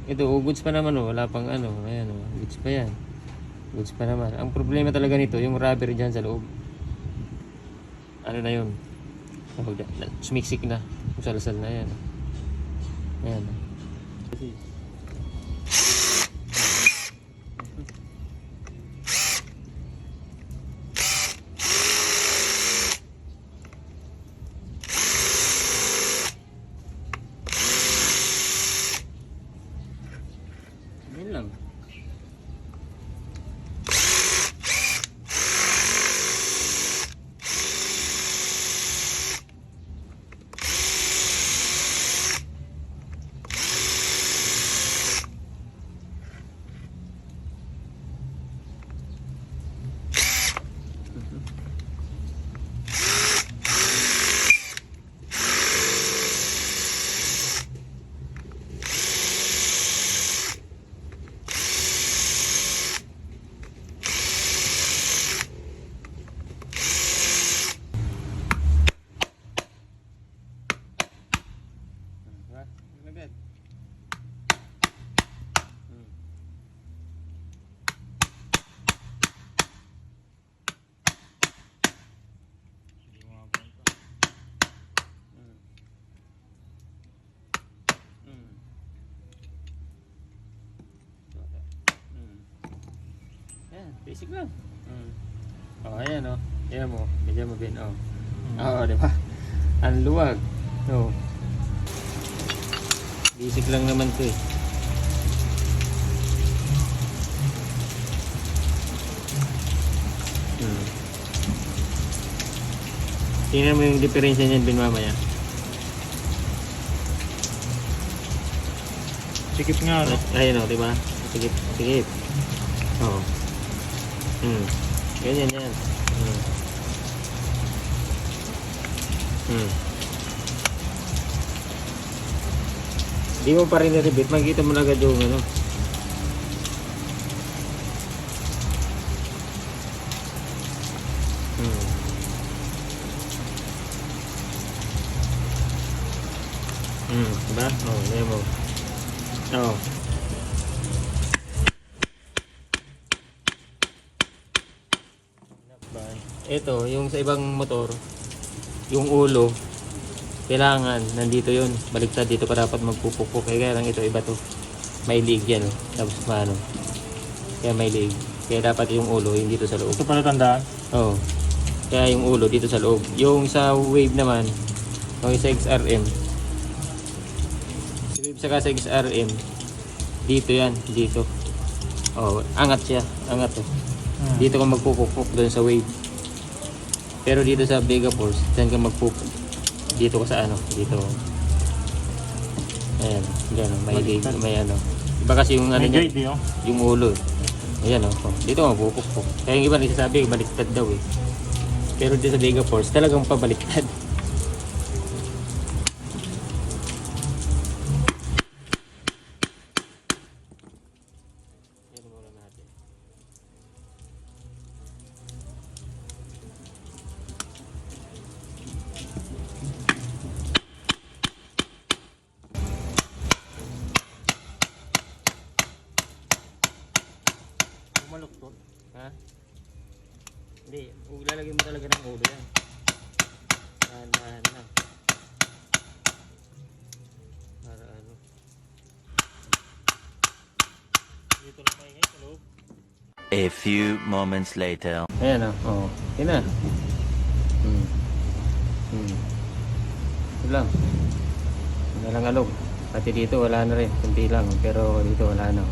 Ito, goods pa naman oh. Wala pang ano. Ayan oh. Goods pa yan. Goods pa naman. Ang problema talaga nito, yung rubber dyan sa loob. Ano na yun? Sumiksik na. Salasal na yan. Ayan. Yan lang. Basic lang. Oh, ayan oh. Ayan mo. Medyo mo bin oh. Oo, di ba? Ang luwag. No. Basic lang naman 'to eh. Tingnan mo yung diferensya niyan bin mamaya. Sikip nga, no? Ayun oh, di ba? Sikip, sikip. Oh. Ganyan yan. Hindi mo pa rin na-repeat, makikita mo na agad yung ano. Diba? Oh, ganyan mo. Oh. Ito, yung sa ibang motor, yung ulo, kailangan nandito yun. Baliktad dito pa dapat magpupukpuk. Kaya lang ito, iba to. May liig yan. Oh. Tapos paano? Kaya may liig. Kaya dapat yung ulo, yung dito sa loob. Ito pala tandaan? Oo. Kaya yung ulo dito sa loob. Yung sa wave naman, yung sa XRM. Sa wave saka sa XRM, dito yan. Dito. Oh, angat siya. Angat to. Dito ka magpupukpuk doon sa wave. Pero dito sa Vega Force, dyan ka magpupuk. Dito ka sa ano, dito. Ayan, dyan, may ano. Iba kasi yung ano niya, yung ulo. Ayan oh, dito ka magpupuk. Kaya yung iba nagsasabi, baliktad daw eh. Pero dito sa Vega Force, talagang pabaliktad. Maluktot. Ha? Hindi, lalagyan mo talaga ng ulo yan. Dahan-dahan lang. Para ano. Dito lang maingay sa loob. A few moments later. Ayan o. Oh. Yun na. Ito lang. Wala lang alog. Pati dito wala na rin. Kunti lang. Pero dito wala na.